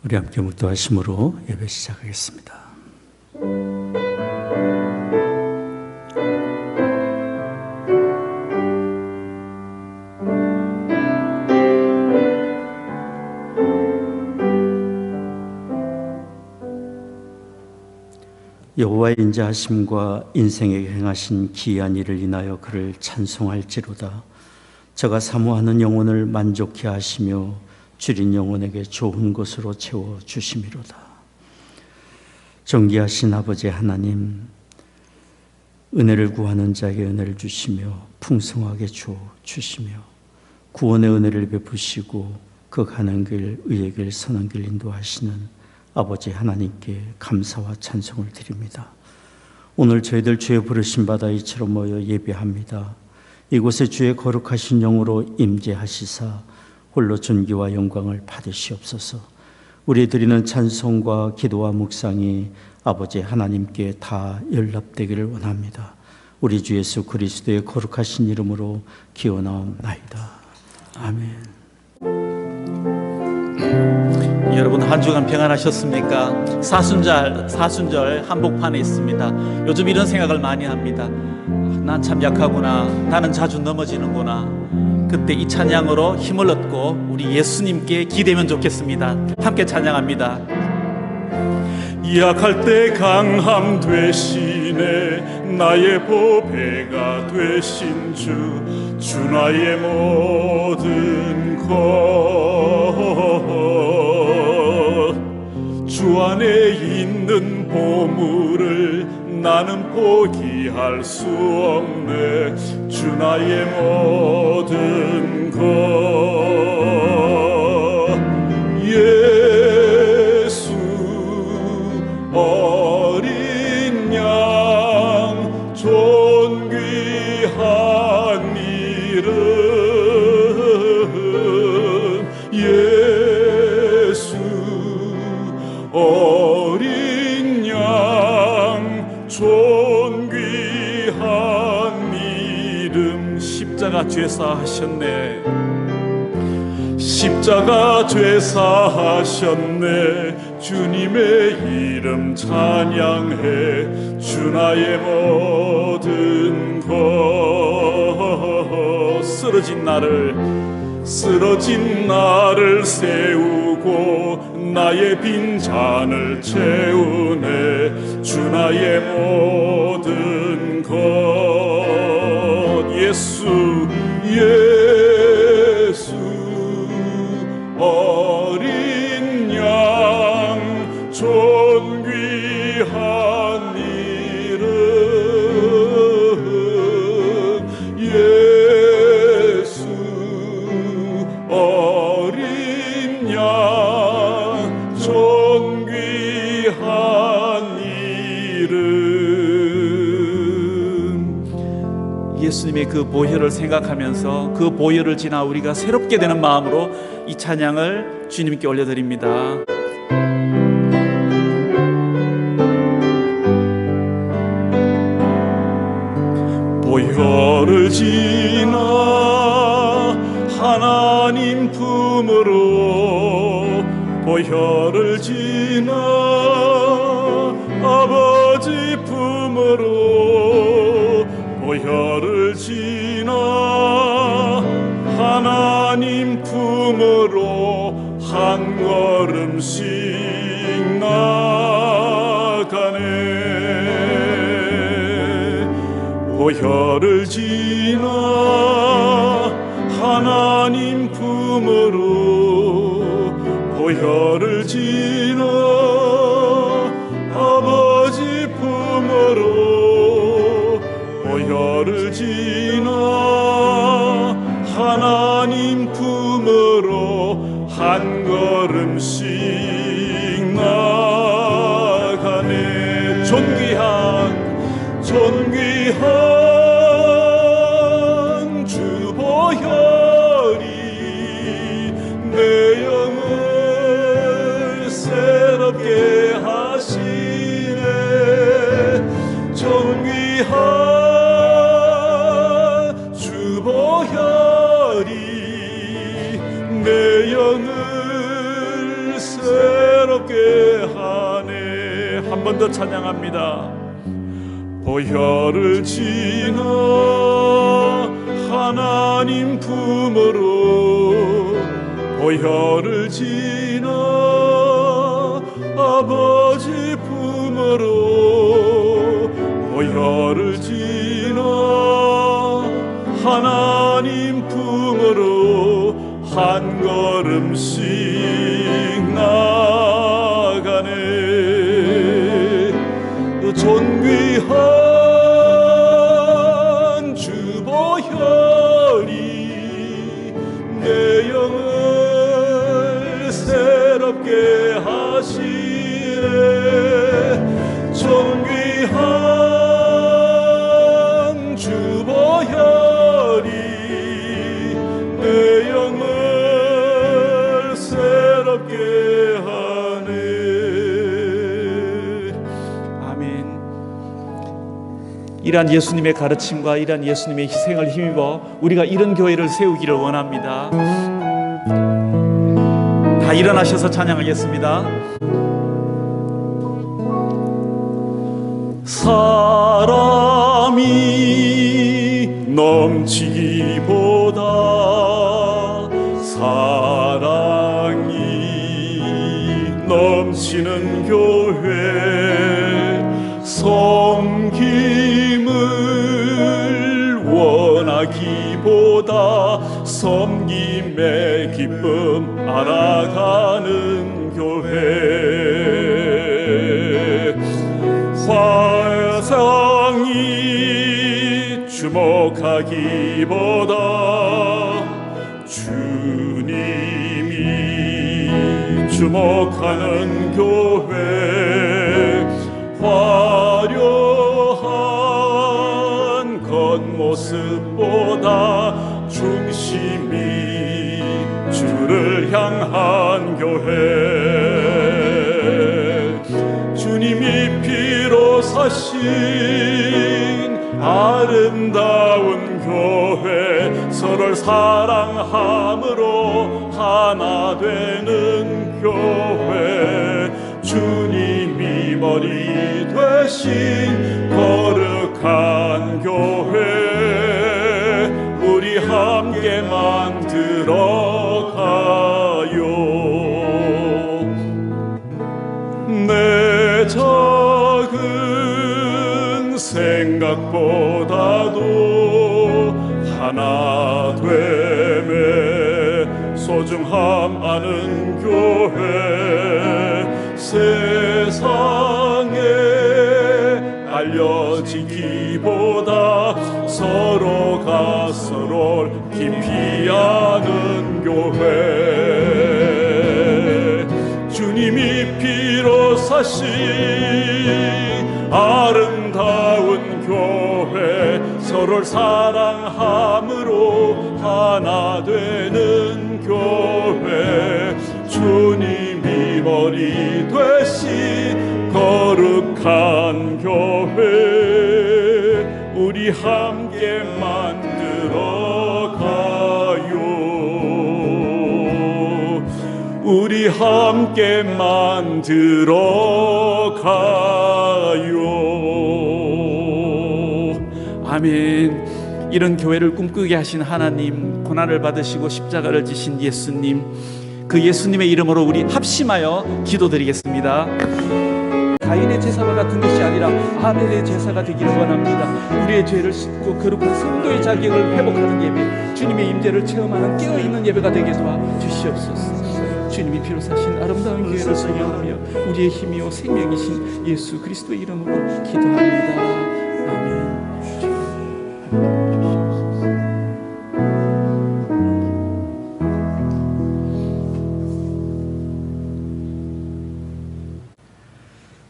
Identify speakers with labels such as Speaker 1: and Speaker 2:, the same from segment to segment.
Speaker 1: 우리 함께 묵도하심으로 예배 시작하겠습니다. 여호와의 인자하심과 인생에게 행하신 기이한 일을 인하여 그를 찬송할지로다. 저가 사모하는 영혼을 만족케 하시며 줄인 영혼에게 좋은 것으로 채워 주심이로다. 존귀하신 아버지 하나님, 은혜를 구하는 자에게 은혜를 주시며 풍성하게 주어 주시며 구원의 은혜를 베푸시고 그 가는 길 의의 길 선한 길 인도하시는 아버지 하나님께 감사와 찬송을 드립니다. 오늘 저희들 주의 부르심 받아 이처럼 모여 예배합니다. 이곳에 주의 거룩하신 영으로 임재하시사 홀로 존귀와 영광을 받으시옵소서. 우리 드리는 찬송과 기도와 묵상이 아버지 하나님께 다 연락되기를 원합니다. 우리 주 예수 그리스도의 거룩하신 이름으로 기원하옵나이다. 아멘.
Speaker 2: 여러분 한 주간 평안하셨습니까? 사순절 한복판에 있습니다. 요즘 이런 생각을 많이 합니다. 난 참 약하구나. 나는 자주 넘어지는구나. 그때 이 찬양으로 힘을 얻고 우리 예수님께 기대면 좋겠습니다. 함께 찬양합니다. 약할 때 강함 되시네 나의 보배가 되신 주 나의 모든 것 주 안에 있는 보물을 나는 포기할 수 없네 주 나의 모든 것 예수 어린 양 존귀한 이름 예수 어린 양 존귀한 이름 십자가 죄사하셨네 십자가 죄사하셨네 주님의 이름 찬양해 주 나의 모든 것 쓰러진 나를 세우고 나의 빈잔을 채우네 주 나의 모든 것 예수 어린 양 존귀한 이름 예수 어린 양 존귀한 이름 예수님의 그 보혈을 생각하면서 그 보혈을 지나 우리가 새롭게 되는 마음으로 이 찬양을 주님께 올려드립니다. 보혈을 지나 하나님 품으로 보혈을 지나 아버지 품으로 보혈을 지나 하나님 품으로 한 걸음씩 나가네 보혈을 지나 하나님 품으로 보혈을 지나 아버지 품으로 보혈을 지나 하나님 품으로 한 걸음씩 나가네 존귀한 주 보혈이 내 영을 새롭게 하시네 존귀한 주 보혈이 내 영을 새롭게
Speaker 3: 한 번 더 찬양합니다. 보혈을 지나 하나님 품으로, 보혈을 지나 아버지 품으로, 보혈을 지나 하나님 품으로 한 걸음씩 나가네. 존귀한 주 보혈이 내 영을 새롭게 하시네. 존귀한 주 보혈이 내 영을 새롭게 하네.
Speaker 2: 아멘. 이러한 예수님의 가르침과 이러한 예수님의 희생을 힘입어 우리가 이런 교회를 세우기를 원합니다. 다 일어나셔서 찬양하겠습니다.
Speaker 3: 사람이 넘치기보다 사랑이 넘치는 교회, 섬김을 원하기보다 섬김의 기쁨 알아가는 교회, 화상이 주목하기보다 주님이 주목하는 교회, 화려한 겉모습보다 중심이 주를 향한 교회, 주님이 피로 사신 아름다운 교회, 서로를 사랑함으로 하나 되는 교회, 주님이 머리 되신 거룩한 교회, 우리 함께 만들어가요. 내 작은 생각보다도 하나 됨에 소중함 아는 교회, 세상에 알려지기보다 서로가 서로를 깊이 아는 교회, 주님이 피로 사신 아름다운 교회, 서로를 사랑함으로 하나 되는 교회, 주님이 머리 되신 거룩한 교회, 우리 함께 만들어가요. 우리 함께 만들어가요.
Speaker 2: 아멘. 이런 교회를 꿈꾸게 하신 하나님, 고난을 받으시고 십자가를 지신 예수님, 그 예수님의 이름으로 우리 합심하여 기도드리겠습니다. 가인의 제사와 같은 것이 아니라 아벨의 제사가 되기를 원합니다. 우리의 죄를 씻고 거룩한 성도의 자격을 회복하는 예배, 주님의 임재를 체험하는 깨어있는 예배가 되게 도와주시옵소서. 주님이 피로 사신 아름다운 교회를 소개하며 우리의 힘이요 생명이신 예수 그리스도의 이름으로 기도합니다. 아멘.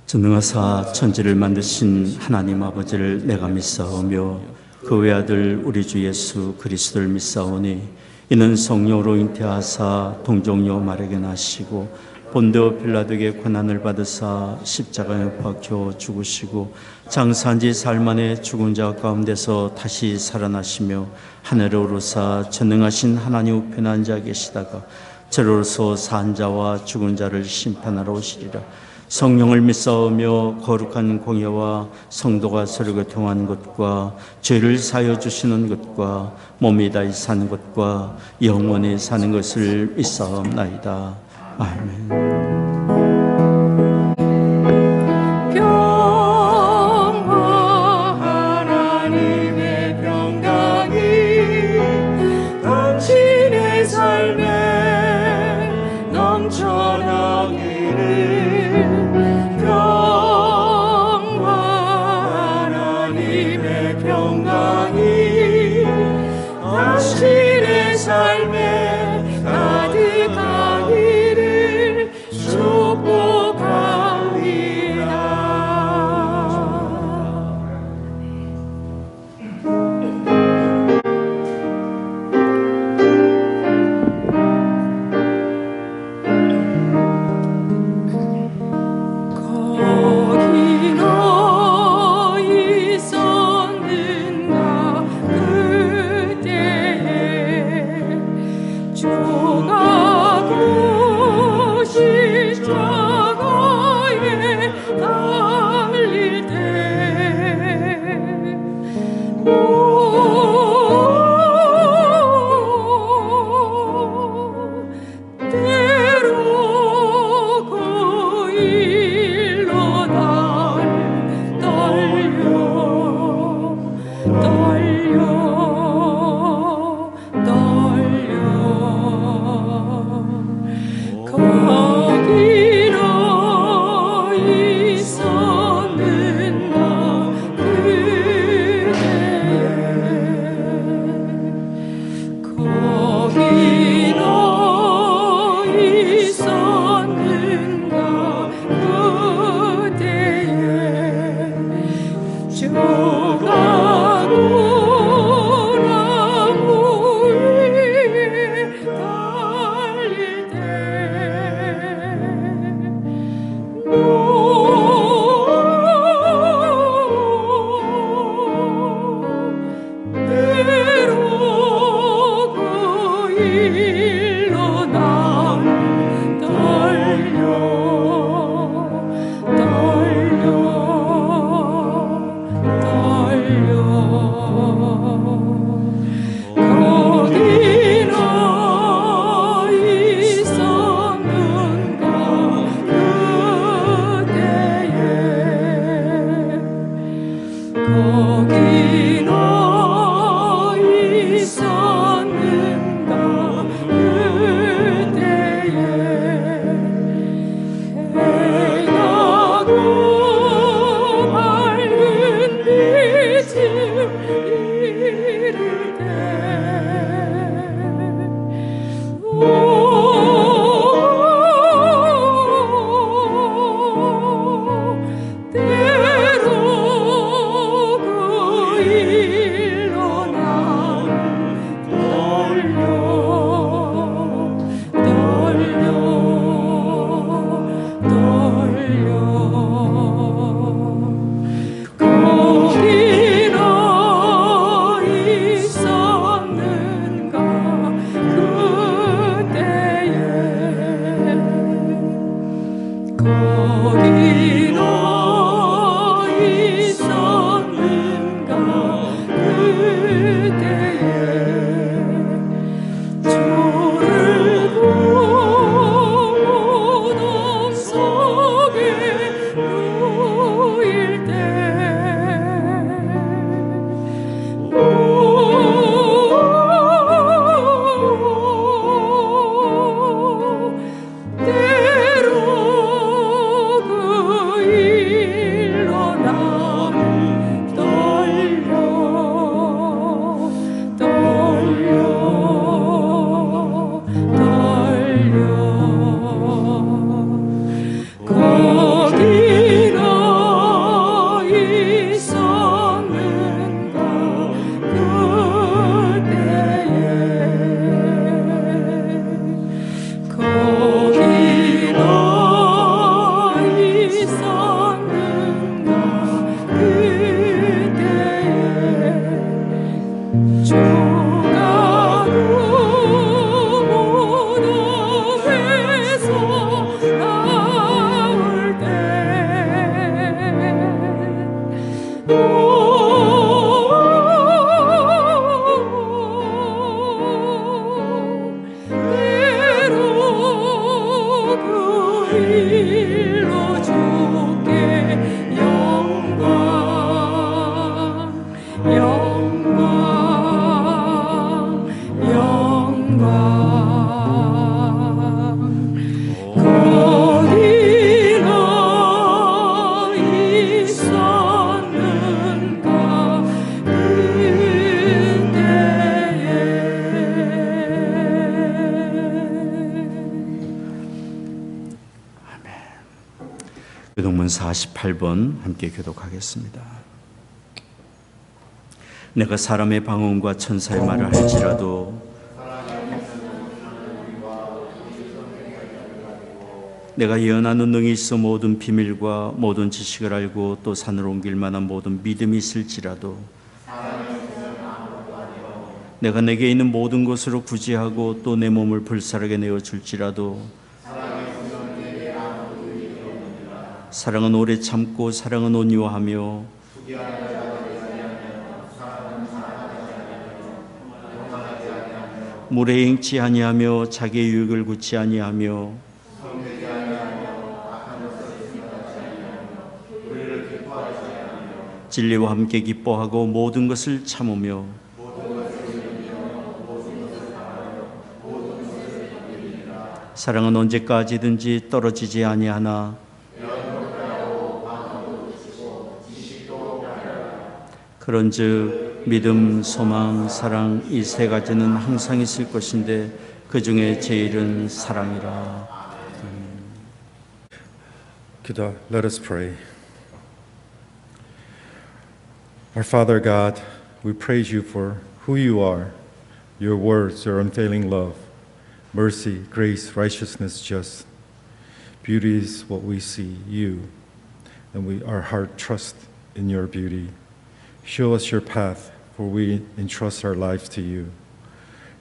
Speaker 1: 전능하사 천지를 만드신 하나님 아버지를 내가 믿사오며 그 외아들 우리 주 예수 그리스도를 믿사오니 이는 성령으로 잉태하사 동정녀 마리아에게 나시고 본디오 빌라도에게 고난을 받으사 십자가에 못 박혀 죽으시고 장사한 지 사흘 만에 죽은 자 가운데서 다시 살아나시며 하늘에 오르사 전능하신 하나님 우편에 앉아 계시다가 저로서 산 자와 죽은 자를 심판하러 오시리라. 성령을 믿사오며 거룩한 공예와 성도가 서로 교통하는 것과 죄를 사하여 주시는 것과 몸이 다히 사는 것과 영원히 사는 것을 믿사옵나이다. 아멘.
Speaker 4: 길로 주께 영광 영광 영광 어디나 있었는가
Speaker 1: 교독문 48번 함께 교독하겠습니다. 내가 사람의 방언과 천사의 말을 할지라도 내가 예언하는 능이 있어 모든 비밀과 모든 지식을 알고 또 산을 옮길 만한 모든 믿음이 있을지라도 내가 내게 있는 모든 것으로 구제하고 또 내 몸을 불사르게 내어줄지라도 사랑은 오래 참고 사랑은 온유하며 물에 행치 아니하며 자기의 유익을 굳지 아니하며 진리와 함께 기뻐하고 모든 것을 참으며 사랑은 언제까지든지 떨어지지 아니하나 그런즉 믿음, 소망, 사랑 이 세 가지는 항상 있을 것인데 그 중에 제일은 사랑이라.
Speaker 5: Let us pray. Our Father God, we praise you for who you are, your words, your unfailing love, mercy, grace, righteousness, just. Beauty is what we see, you, and our heart trusts in your beauty. Show us your path, for we entrust our lives to you.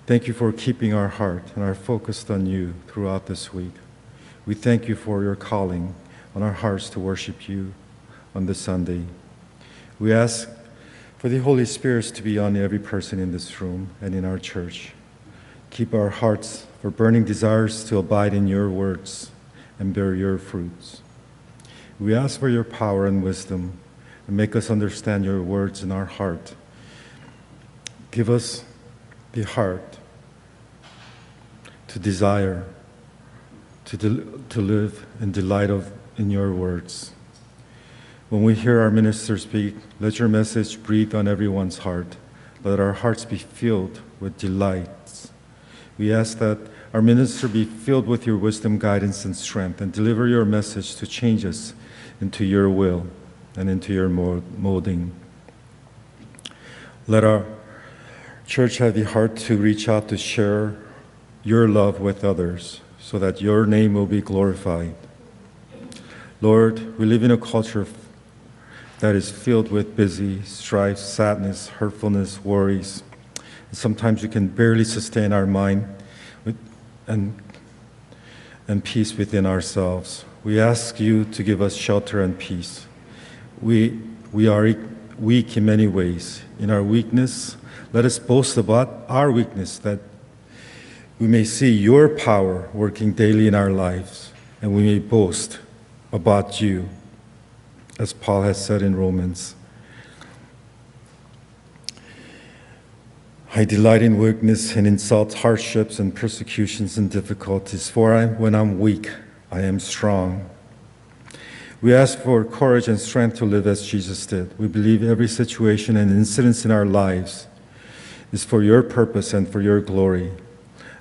Speaker 5: Thank you for keeping our heart and our focus on you throughout this week. We thank you for your calling on our hearts to worship you on this Sunday. We ask for the Holy Spirit to be on every person in this room and in our church. Keep our hearts for burning desires to abide in your words and bear your fruits. We ask for your power and wisdom and make us understand your words in our heart. Give us the heart to desire, to live and delight in your words. When we hear our minister speak, let your message breathe on everyone's heart. Let our hearts be filled with delights. We ask that our minister be filled with your wisdom, guidance, and strength, and deliver your message to change us into your will and into your molding. Let our church have the heart to reach out to share your love with others so that your name will be glorified. Lord, we live in a culture that is filled with busy, strife, sadness, hurtfulness, worries. And sometimes we can barely sustain our mind and peace within ourselves. We ask you to give us shelter and peace. We are weak in many ways. In our weakness, let us boast about our weakness, that we may see your power working daily in our lives, and we may boast about you, as Paul has said in Romans. I delight in weakness and insults, hardships and persecutions and difficulties, for when I'm weak, I am strong. We ask for courage and strength to live as Jesus did. We believe every situation and incident in our lives is for your purpose and for your glory.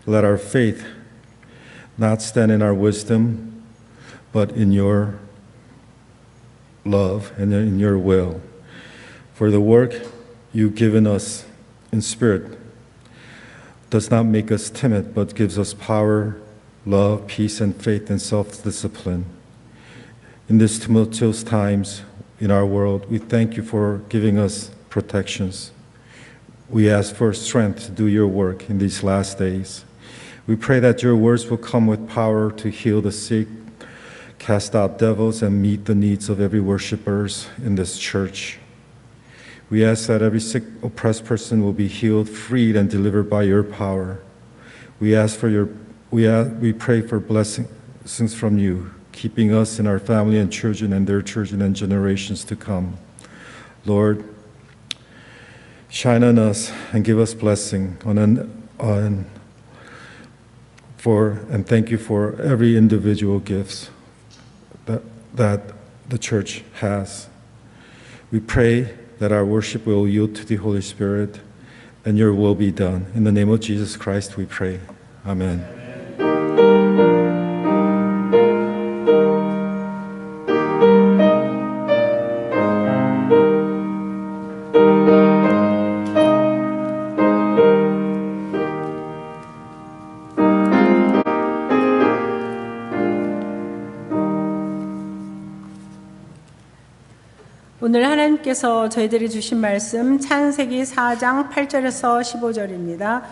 Speaker 5: Let our faith not stand in our wisdom, but in your love and in your will. For the work you've given us in spirit does not make us timid, but gives us power, love, peace, and faith and self-discipline. In these tumultuous times in our world, we thank you for giving us protections. We ask for strength to do your work in these last days. We pray that your words will come with power to heal the sick, cast out devils, and meet the needs of every worshipers in this church. We ask that every sick, oppressed person will be healed, freed, and delivered by your power. We pray for blessings from you keeping us and our family and children and their children and generations to come. Lord, shine on us and give us blessing and thank you for every individual gifts that the church has. We pray that our worship will yield to the Holy Spirit and your will be done. In the name of Jesus Christ we pray. Amen.
Speaker 6: 오늘 하나님께서 저희들이 주신 말씀 창세기 4장 8절에서 15절입니다.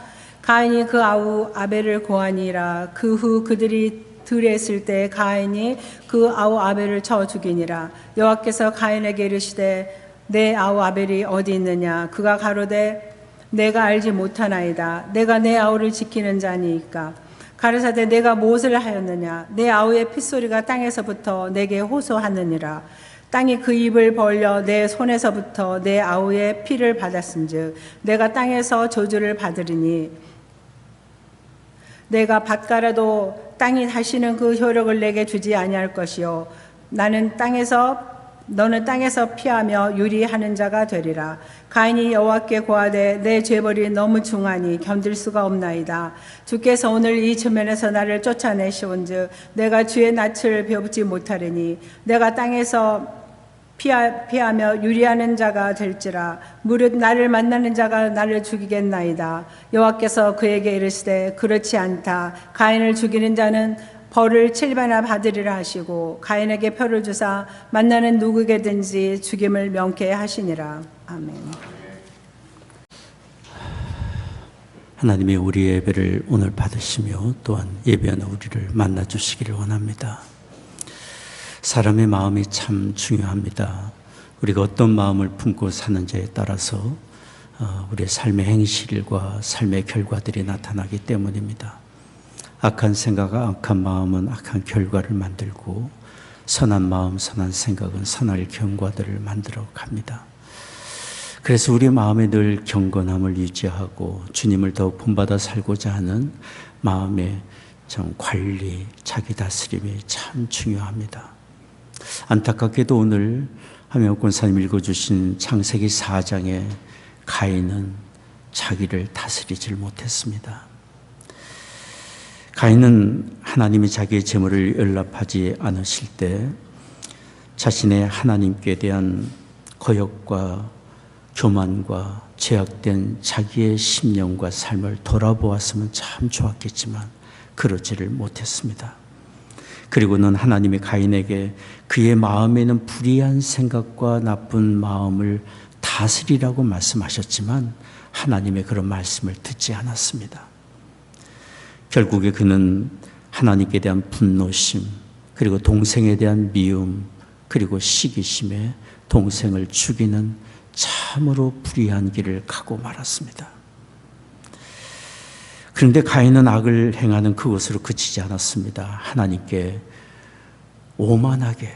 Speaker 6: 가인이 그 아우 아벨을 고하니라. 그 후 그들이 들에 있을 때 가인이 그 아우 아벨을 쳐 죽이니라. 여호와께서 가인에게 이르시되 내 아우 아벨이 어디 있느냐. 그가 가로되 내가 알지 못하나이다. 내가 내 아우를 지키는 자니이까. 가르사대 내가 무엇을 하였느냐. 내 아우의 핏소리가 땅에서부터 내게 호소하느니라. 땅이 그 입을 벌려 내 손에서부터 내 아우의 피를 받았은즉 내가 땅에서 저주를 받으리니 내가 밭갈아도 땅이 다시는 그 효력을 내게 주지 아니할 것이요 너는 땅에서 피하며 유리하는 자가 되리라. 가인이 여호와께 고하되 내 죄벌이 너무 중하니 견딜 수가 없나이다. 주께서 오늘 이 전면에서 나를 쫓아내시온즉 내가 주의 낯을 배우지 못하리니 내가 땅에서 피하며 유리하는 자가 될지라. 무릇 나를 만나는 자가 나를 죽이겠나이다. 여호와께서 그에게 이르시되 그렇지 않다. 가인을 죽이는 자는 벌을 7배나 받으리라 하시고 가인에게 표를 주사 만나는 누구에게든지 죽임을 명케 하시니라. 아멘.
Speaker 1: 하나님이 우리 예배를 오늘 받으시며 또한 예배하는 우리를 만나 주시기를 원합니다. 사람의 마음이 참 중요합니다. 우리가 어떤 마음을 품고 사는지에 따라서 우리의 삶의 행실과 삶의 결과들이 나타나기 때문입니다. 악한 생각과 악한 마음은 악한 결과를 만들고 선한 마음, 선한 생각은 선할 결과들을 만들어 갑니다. 그래서 우리 마음에 늘 경건함을 유지하고 주님을 더욱 본받아 살고자 하는 마음의 좀 관리, 자기 다스림이 참 중요합니다. 안타깝게도 오늘 하명옥 권사님 읽어주신 창세기 4장에 가인은 자기를 다스리질 못했습니다. 가인은 하나님이 자기의 재물을 연락하지 않으실 때 자신의 하나님께 대한 거역과 교만과 죄악된 자기의 심령과 삶을 돌아보았으면 참 좋았겠지만 그러지를 못했습니다. 그리고는 하나님이 가인에게 그의 마음에 있는 불의한 생각과 나쁜 마음을 다스리라고 말씀하셨지만 하나님의 그런 말씀을 듣지 않았습니다. 결국에 그는 하나님께 대한 분노심, 그리고 동생에 대한 미움, 그리고 시기심에 동생을 죽이는 참으로 불의한 길을 가고 말았습니다. 그런데 가인은 악을 행하는 그것으로 그치지 않았습니다. 하나님께 오만하게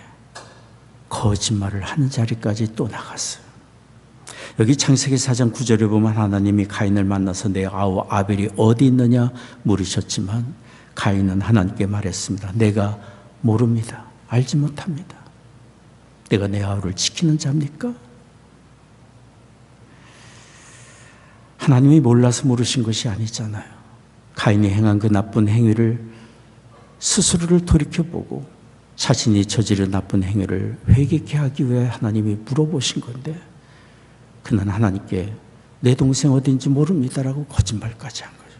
Speaker 1: 거짓말을 하는 자리까지 또 나갔어요. 여기 창세기 4장 9절에 보면 하나님이 가인을 만나서 내 아우 아벨이 어디 있느냐 물으셨지만 가인은 하나님께 말했습니다. 내가 모릅니다. 알지 못합니다. 내가 내 아우를 지키는 자입니까? 하나님이 몰라서 물으신 것이 아니잖아요. 가인이 행한 그 나쁜 행위를 스스로를 돌이켜보고 자신이 저지른 나쁜 행위를 회개케 하기 위해 하나님이 물어보신 건데 그는 하나님께 내 동생 어딘지 모릅니다라고 거짓말까지 한 거죠.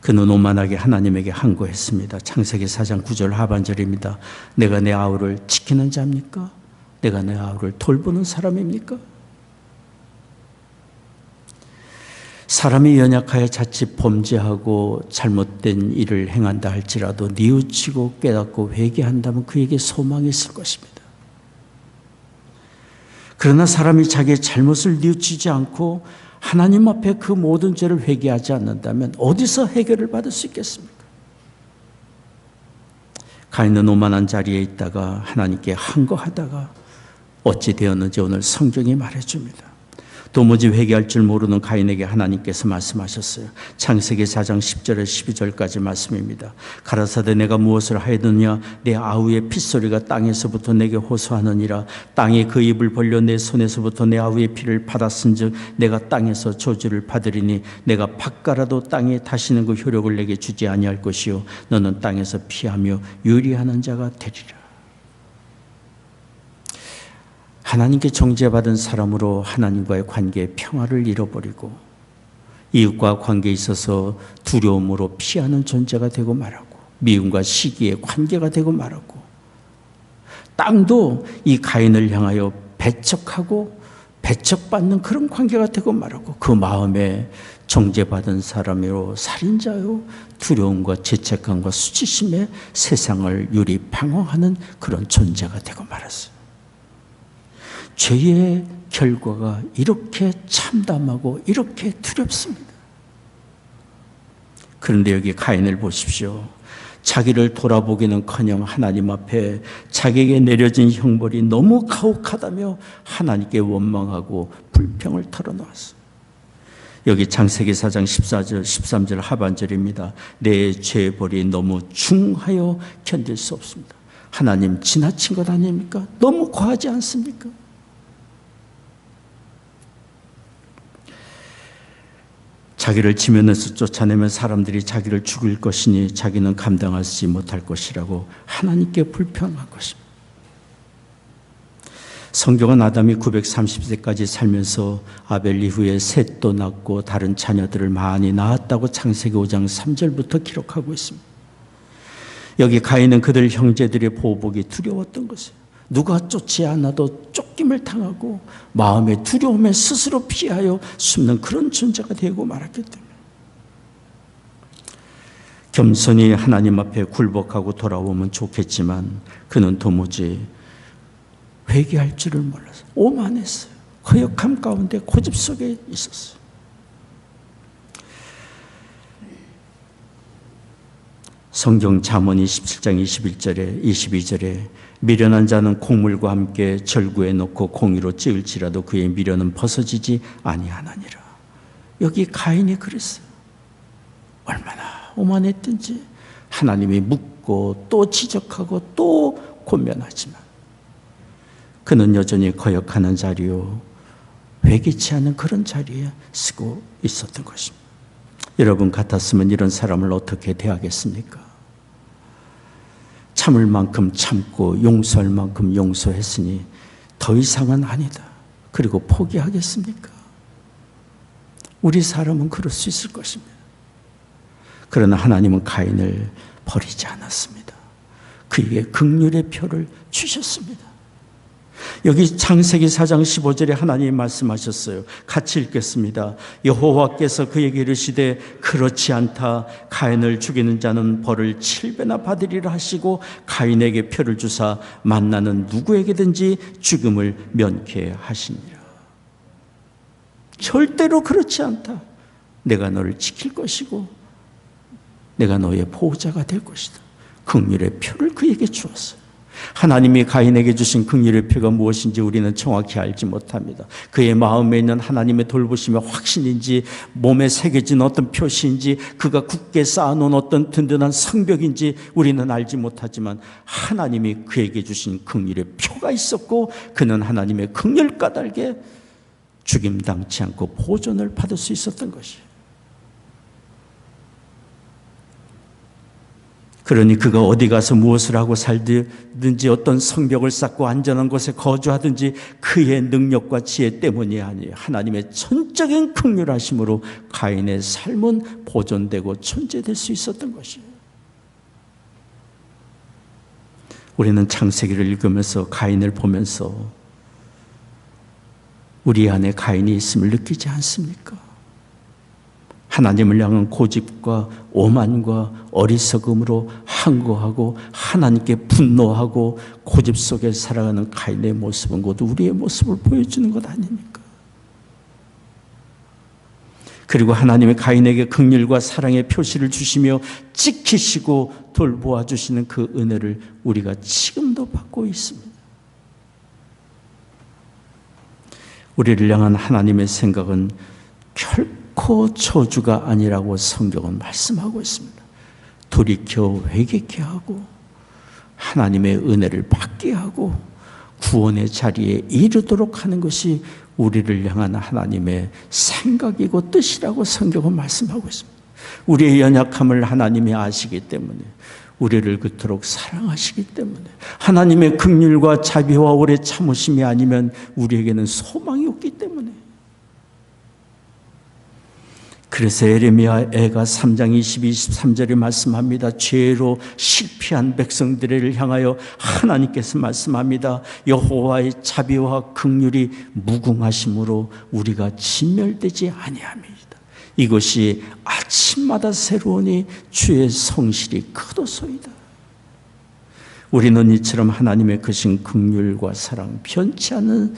Speaker 1: 그는 오만하게 하나님에게 항거했습니다. 창세기 4장 9절 하반절입니다. 내가 내 아우를 지키는 자입니까? 내가 내 아우를 돌보는 사람입니까? 사람이 연약하여 자칫 범죄하고 잘못된 일을 행한다 할지라도 뉘우치고 깨닫고 회개한다면 그에게 소망이 있을 것입니다. 그러나 사람이 자기의 잘못을 뉘우치지 않고 하나님 앞에 그 모든 죄를 회개하지 않는다면 어디서 해결을 받을 수 있겠습니까? 가인은 오만한 자리에 있다가 하나님께 항거하다가 어찌 되었는지 오늘 성경이 말해줍니다. 도무지 회개할 줄 모르는 가인에게 하나님께서 말씀하셨어요. 창세기 4장 10절에 12절까지 말씀입니다. 가라사대 내가 무엇을 하였느냐? 내 아우의 핏소리가 땅에서부터 내게 호소하느니라. 땅이 그 입을 벌려 내 손에서부터 내 아우의 피를 받았은즉 내가 땅에서 저주를 받으리니 내가 밭가라도 땅에 다시는 그 효력을 내게 주지 아니할 것이요 너는 땅에서 피하며 유리하는 자가 되리라. 하나님께 정죄받은 사람으로 하나님과의 관계의 평화를 잃어버리고 이웃과 관계에 있어서 두려움으로 피하는 존재가 되고 말하고 미움과 시기의 관계가 되고 말하고 땅도 이 가인을 향하여 배척하고 배척받는 그런 관계가 되고 말하고 그 마음에 정죄받은 사람으로 살인자요 두려움과 죄책감과 수치심에 세상을 유리방황하는 그런 존재가 되고 말았어요. 죄의 결과가 이렇게 참담하고 이렇게 두렵습니다. 그런데 여기 가인을 보십시오. 자기를 돌아보기는커녕 하나님 앞에 자기에게 내려진 형벌이 너무 가혹하다며 하나님께 원망하고 불평을 털어놓았어요. 여기 창세기 4장 14절 13절 하반절입니다. 내 죄벌이 너무 중하여 견딜 수 없습니다. 하나님 지나친 것 아닙니까? 너무 과하지 않습니까? 자기를 지면에서 쫓아내면 사람들이 자기를 죽일 것이니 자기는 감당하지 못할 것이라고 하나님께 불평한 것입니다. 성경은 아담이 930세까지 살면서 아벨 이후에 셋도 낳고 다른 자녀들을 많이 낳았다고 창세기 5장 3절부터 기록하고 있습니다. 여기 가인은 그들 형제들의 보복이 두려웠던 것이에요. 누가 쫓지 않아도 쫓김을 당하고 마음의 두려움에 스스로 피하여 숨는 그런 존재가 되고 말았기 때문에 겸손히 하나님 앞에 굴복하고 돌아오면 좋겠지만 그는 도무지 회개할 줄을 몰라서 오만했어요. 거역함 가운데 고집 속에 있었어요. 성경 잠언 27장 21절에 22절에 미련한 자는 콩물과 함께 절구에 넣고 공의로 찌을지라도 그의 미련은 벗어지지 아니하나니라. 여기 가인이 그랬어요. 얼마나 오만했든지 하나님이 묻고 또 지적하고 또 권면하지만 그는 여전히 거역하는 자리요 회개치 않은 그런 자리에 쓰고 있었던 것입니다. 여러분 같았으면 이런 사람을 어떻게 대하겠습니까? 참을 만큼 참고 용서할 만큼 용서했으니 더 이상은 아니다. 그리고 포기하겠습니까? 우리 사람은 그럴 수 있을 것입니다. 그러나 하나님은 가인을 버리지 않았습니다. 그에게 긍휼의 표를 주셨습니다. 여기 창세기 4장 15절에 하나님이 말씀하셨어요. 같이 읽겠습니다. 여호와께서 그에게 이르시되 그렇지 않다. 가인을 죽이는 자는 벌을 7배나 받으리라 하시고 가인에게 표를 주사 만나는 누구에게든지 죽음을 면케 하시니라. 절대로 그렇지 않다. 내가 너를 지킬 것이고 내가 너의 보호자가 될 것이다. 긍휼의 표를 그에게 주었어요. 하나님이 가인에게 주신 긍휼의 표가 무엇인지 우리는 정확히 알지 못합니다. 그의 마음에 있는 하나님의 돌보심의 확신인지 몸에 새겨진 어떤 표시인지 그가 굳게 쌓아놓은 어떤 든든한 성벽인지 우리는 알지 못하지만 하나님이 그에게 주신 긍휼의 표가 있었고 그는 하나님의 긍휼 까닭에 죽임당치 않고 보존을 받을 수 있었던 것이에요. 그러니 그가 어디 가서 무엇을 하고 살든지 어떤 성벽을 쌓고 안전한 곳에 거주하든지 그의 능력과 지혜 때문이 아니에요. 하나님의 전적인 긍휼하심으로 가인의 삶은 보존되고 존재될 수 있었던 것이에요. 우리는 창세기를 읽으면서 가인을 보면서 우리 안에 가인이 있음을 느끼지 않습니까? 하나님을 향한 고집과 오만과 어리석음으로 항거하고 하나님께 분노하고 고집 속에 살아가는 가인의 모습은 곧 우리의 모습을 보여주는 것 아닙니까? 그리고 하나님의 가인에게 긍휼과 사랑의 표시를 주시며 지키시고 돌보아 주시는 그 은혜를 우리가 지금도 받고 있습니다. 우리를 향한 하나님의 생각은 결코 저주가 아니라고 성경은 말씀하고 있습니다. 돌이켜 회개케 하고 하나님의 은혜를 받게 하고 구원의 자리에 이르도록 하는 것이 우리를 향한 하나님의 생각이고 뜻이라고 성경은 말씀하고 있습니다. 우리의 연약함을 하나님이 아시기 때문에, 우리를 그토록 사랑하시기 때문에, 하나님의 긍휼과 자비와 오래 참으심이 아니면 우리에게는 소망이 없기 때문에, 그래서 에레미야 애가 3장 22, 23절에 말씀합니다. 죄로 실패한 백성들을 향하여 하나님께서 말씀합니다. 여호와의 자비와 긍휼이 무궁하심으로 우리가 진멸되지 아니함이다. 이것이 아침마다 새로우니 주의 성실이 크도소이다. 우리는 이처럼 하나님의 크신 긍휼과 사랑, 변치 않는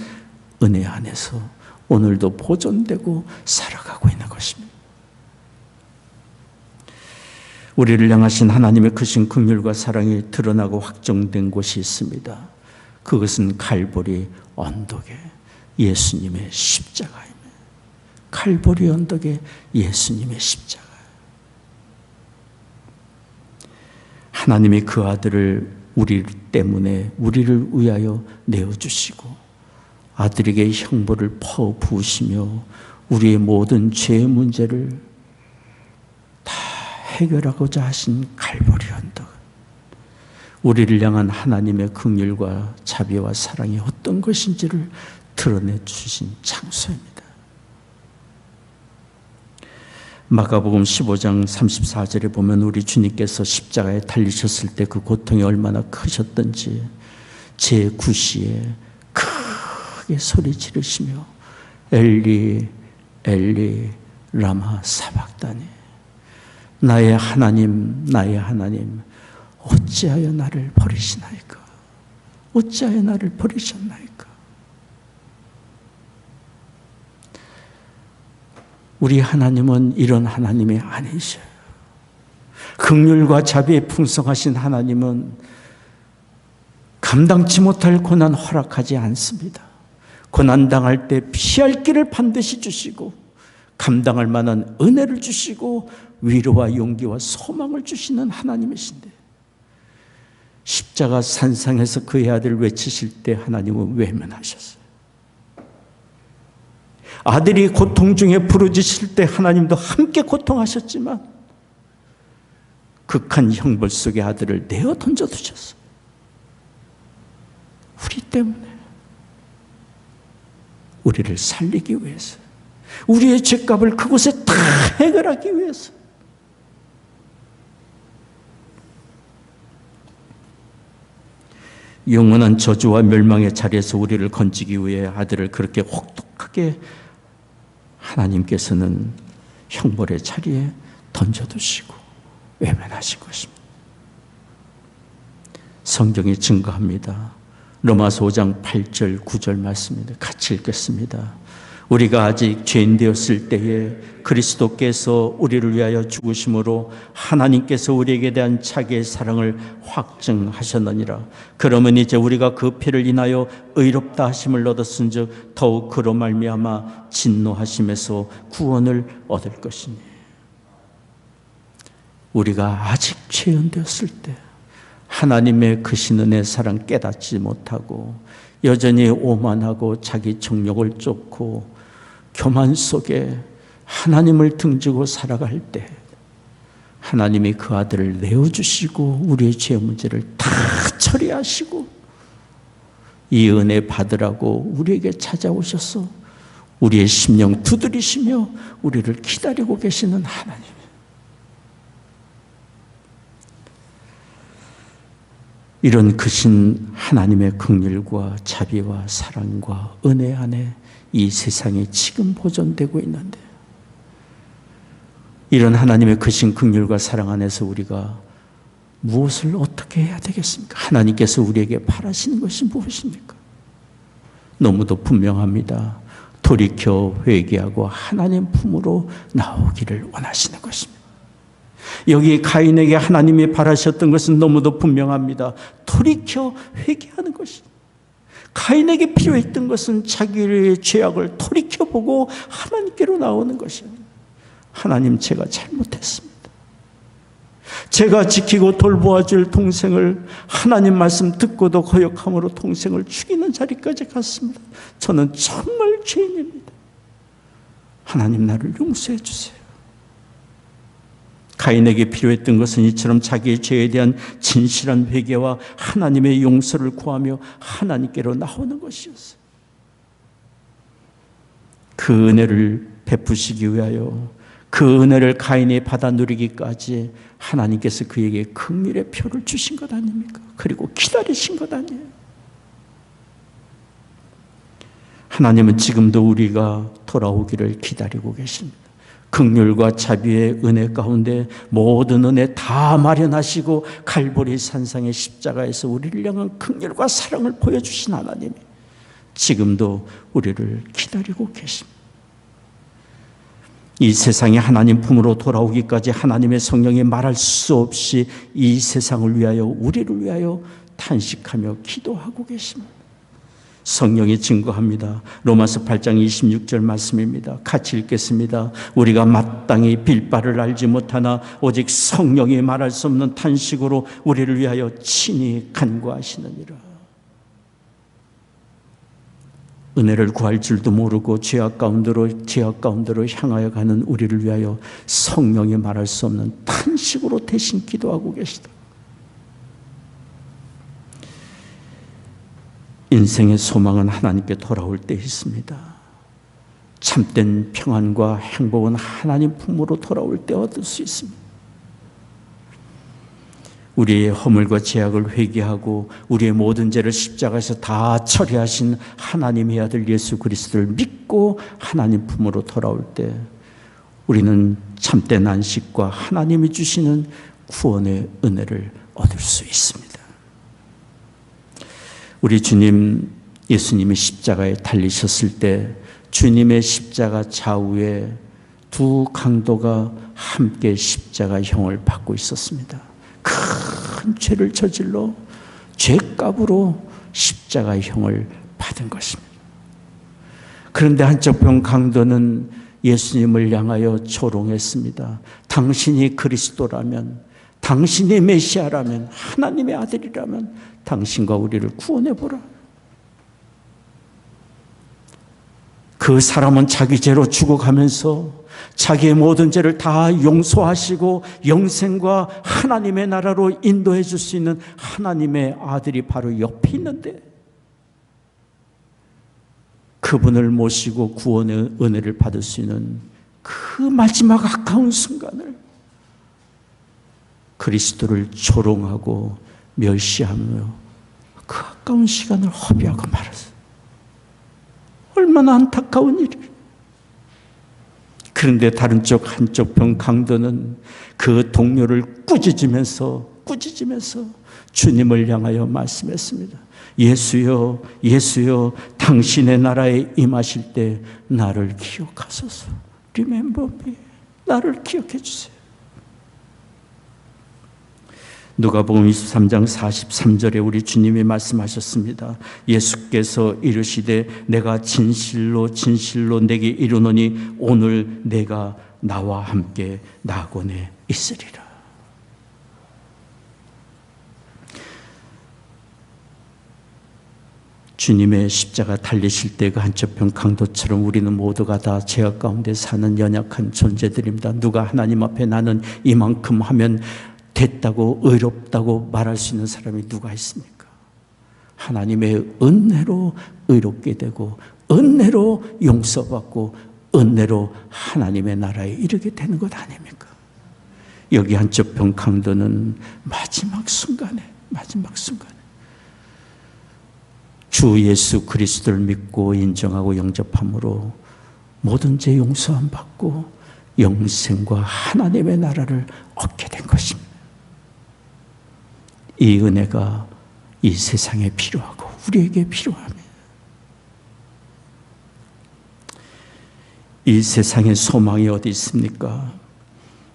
Speaker 1: 은혜 안에서 오늘도 보존되고 살아가고 있는 것입니다. 우리를 향하신 하나님의 크신 긍휼과 사랑이 드러나고 확정된 곳이 있습니다. 그것은 갈보리 언덕에 예수님의 십자가입니다. 갈보리 언덕에 예수님의 십자가. 하나님이 그 아들을 우리 때문에, 우리를 위하여 내어주시고 아들에게 형벌을 퍼 부으시며 우리의 모든 죄의 문제를 다 해결하고자 하신 갈보리 언덕, 우리를 향한 하나님의 긍휼과 자비와 사랑이 어떤 것인지를 드러내 주신 장소입니다. 마가복음 15장 34절에 보면 우리 주님께서 십자가에 달리셨을 때 그 고통이 얼마나 크셨던지 제9시에 크게 소리 지르시며 엘리 엘리 라마 사박다니, 나의 하나님 나의 하나님 어찌하여 나를 버리시나이까, 어찌하여 나를 버리셨나이까. 우리 하나님은 이런 하나님이 아니셔요. 긍휼과 자비에 풍성하신 하나님은 감당치 못할 고난 허락하지 않습니다. 고난 당할 때 피할 길을 반드시 주시고 감당할 만한 은혜를 주시고 위로와 용기와 소망을 주시는 하나님이신데, 십자가 산상에서 그의 아들을 외치실 때 하나님은 외면하셨어요. 아들이 고통 중에 부르짖을 때 하나님도 함께 고통하셨지만 극한 형벌 속에 아들을 내어 던져두셨어요. 우리 때문에, 우리를 살리기 위해서, 우리의 죄값을 그곳에 다 해결하기 위해서. 영원한 저주와 멸망의 자리에서 우리를 건지기 위해 아들을 그렇게 혹독하게 하나님께서는 형벌의 자리에 던져두시고 외면하신 것입니다. 성경이 증거합니다. 로마서 5장 8절 9절 말씀입니다. 같이 읽겠습니다. 우리가 아직 죄인 되었을 때에 그리스도께서 우리를 위하여 죽으심으로 하나님께서 우리에게 대한 자기의 사랑을 확증하셨느니라. 그러면 이제 우리가 그 피를 인하여 의롭다 하심을 얻었은즉 더욱 그로 말미암아 진노하심에서 구원을 얻을 것이니, 우리가 아직 죄인 되었을 때 하나님의 크신 은혜 사랑 깨닫지 못하고 여전히 오만하고 자기 정욕을 쫓고 교만 속에 하나님을 등지고 살아갈 때 하나님이 그 아들을 내어주시고 우리의 죄 문제를 다 처리하시고 이 은혜 받으라고 우리에게 찾아오셔서 우리의 심령 두드리시며 우리를 기다리고 계시는 하나님. 이런 크신 하나님의 긍휼과 자비와 사랑과 은혜 안에 이 세상이 지금 보존되고 있는데, 이런 하나님의 크신 긍휼과 사랑 안에서 우리가 무엇을 어떻게 해야 되겠습니까? 하나님께서 우리에게 바라시는 것이 무엇입니까? 너무도 분명합니다. 돌이켜 회개하고 하나님 품으로 나오기를 원하시는 것입니다. 여기 가인에게 하나님이 바라셨던 것은 너무도 분명합니다. 돌이켜 회개하는 것입니다. 가인에게 필요했던 것은 자기의 죄악을 돌이켜보고 하나님께로 나오는 것입니다. 하나님, 제가 잘못했습니다. 제가 지키고 돌보아줄 동생을 하나님 말씀 듣고도 거역함으로 동생을 죽이는 자리까지 갔습니다. 저는 정말 죄인입니다. 하나님, 나를 용서해 주세요. 가인에게 필요했던 것은 이처럼 자기의 죄에 대한 진실한 회개와 하나님의 용서를 구하며 하나님께로 나오는 것이었어요. 그 은혜를 베푸시기 위하여 그 은혜를 가인이 받아 누리기까지 하나님께서 그에게 긍휼의 표를 주신 것 아닙니까? 그리고 기다리신 것 아니에요? 하나님은 지금도 우리가 돌아오기를 기다리고 계십니다. 긍휼과 자비의 은혜 가운데 모든 은혜 다 마련하시고 갈보리 산상의 십자가에서 우리를 향한 긍휼과 사랑을 보여주신 하나님이 지금도 우리를 기다리고 계십니다. 이 세상에 하나님 품으로 돌아오기까지 하나님의 성령이 말할 수 없이 이 세상을 위하여, 우리를 위하여 탄식하며 기도하고 계십니다. 성령이 증거합니다. 로마서 8장 26절 말씀입니다. 같이 읽겠습니다. 우리가 마땅히 빌바를 알지 못하나 오직 성령이 말할 수 없는 탄식으로 우리를 위하여 친히 간구하시느니라. 은혜를 구할 줄도 모르고 죄악 가운데로 향하여 가는 우리를 위하여 성령이 말할 수 없는 탄식으로 대신 기도하고 계시다. 인생의 소망은 하나님께 돌아올 때 있습니다. 참된 평안과 행복은 하나님 품으로 돌아올 때 얻을 수 있습니다. 우리의 허물과 죄악을 회개하고 우리의 모든 죄를 십자가에서 다 처리하신 하나님의 아들 예수 그리스도를 믿고 하나님 품으로 돌아올 때 우리는 참된 안식과 하나님이 주시는 구원의 은혜를 얻을 수 있습니다. 우리 주님 예수님이 십자가에 달리셨을 때 주님의 십자가 좌우에 두 강도가 함께 십자가형을 받고 있었습니다. 큰 죄를 저질러 죄값으로 십자가형을 받은 것입니다. 그런데 한쪽편 강도는 예수님을 향하여 조롱했습니다. 당신이 그리스도라면, 당신이 메시아라면, 하나님의 아들이라면 당신과 우리를 구원해보라. 그 사람은 자기 죄로 죽어가면서 자기의 모든 죄를 다 용서하시고 영생과 하나님의 나라로 인도해 줄 수 있는 하나님의 아들이 바로 옆에 있는데 그분을 모시고 구원의 은혜를 받을 수 있는 그 마지막 아까운 순간을 그리스도를 조롱하고 멸시하며 그 아까운 시간을 허비하고 말았어요. 얼마나 안타까운 일이에요. 그런데 다른 쪽 한쪽편 강도는 그 동료를 꾸짖으면서 주님을 향하여 말씀했습니다. 예수여, 예수여, 당신의 나라에 임하실 때 나를 기억하소서. Remember me. 나를 기억해 주세요. 누가복음 23장 43절에 우리 주님이 말씀하셨습니다. 예수께서 이르시되 내가 진실로 내게 이르노니 오늘 내가 나와 함께 낙원에 있으리라. 주님의 십자가 달리실 때 그 한쪽편 강도처럼 우리는 모두가 다 죄악 가운데 사는 연약한 존재들입니다. 누가 하나님 앞에 나는 이만큼 하면 됐다고 의롭다고 말할 수 있는 사람이 누가 있습니까? 하나님의 은혜로 의롭게 되고 은혜로 용서받고 은혜로 하나님의 나라에 이르게 되는 것 아닙니까? 여기 한쪽편 강도는 마지막 순간에 주 예수 그리스도를 믿고 인정하고 영접함으로 모든 죄 용서함 받고 영생과 하나님의 나라를 얻게 된 것입니다. 이 은혜가 이 세상에 필요하고 우리에게 필요합니다. 이 세상에 소망이 어디 있습니까?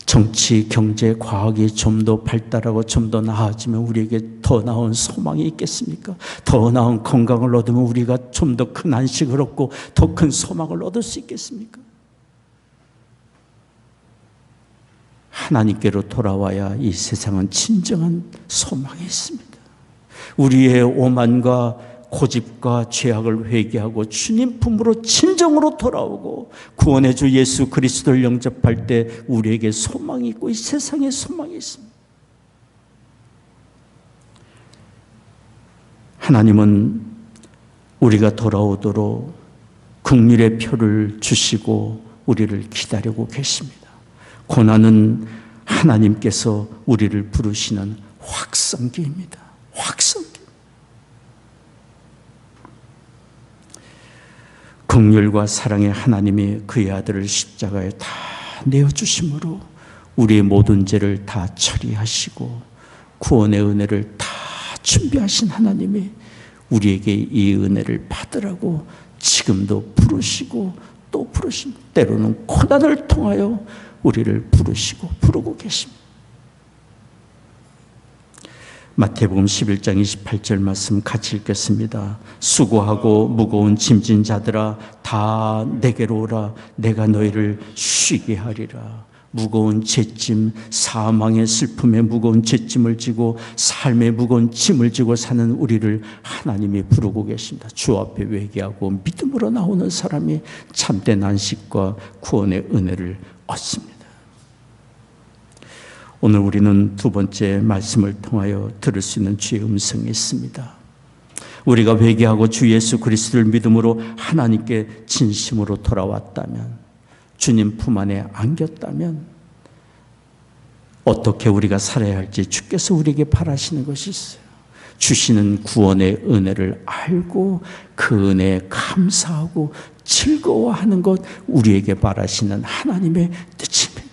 Speaker 1: 정치, 경제, 과학이 좀 더 발달하고 좀 더 나아지면 우리에게 더 나은 소망이 있겠습니까? 더 나은 건강을 얻으면 우리가 좀 더 큰 안식을 얻고 더 큰 소망을 얻을 수 있겠습니까? 하나님께로 돌아와야 이 세상은 진정한 소망이 있습니다. 우리의 오만과 고집과 죄악을 회개하고 주님 품으로 진정으로 돌아오고 구원의 주 예수 그리스도를 영접할 때 우리에게 소망이 있고 이 세상에 소망이 있습니다. 하나님은 우리가 돌아오도록 긍휼의 표를 주시고 우리를 기다리고 계십니다. 고난은 하나님께서 우리를 부르시는 확성기입니다. 확성기. 긍휼과 사랑의 하나님이 그의 아들을 십자가에 다 내어주심으로 우리의 모든 죄를 다 처리하시고 구원의 은혜를 다 준비하신 하나님이 우리에게 이 은혜를 받으라고 지금도 부르시고 또 부르십니다. 때로는 고난을 통하여 우리를 부르고 계십니다. 마태복음 11장 28절 말씀 같이 읽겠습니다. 수고하고 무거운 짐진 자들아 다 내게로 오라. 내가 너희를 쉬게 하리라. 무거운 죄짐, 사망의 슬픔에 무거운 죄짐을 지고 삶의 무거운 짐을 지고 사는 우리를 하나님이 부르고 계십니다. 주 앞에 회개하고 믿음으로 나오는 사람이 참된 안식과 구원의 은혜를 얻습니다. 오늘 우리는 두 번째 말씀을 통하여 들을 수 있는 주의 음성이 있습니다. 우리가 회개하고 주 예수 그리스도를 믿음으로 하나님께 진심으로 돌아왔다면, 주님 품 안에 안겼다면 어떻게 우리가 살아야 할지 주께서 우리에게 바라시는 것이 있어요. 주시는 구원의 은혜를 알고 그 은혜에 감사하고 즐거워하는 것, 우리에게 바라시는 하나님의 뜻입니다.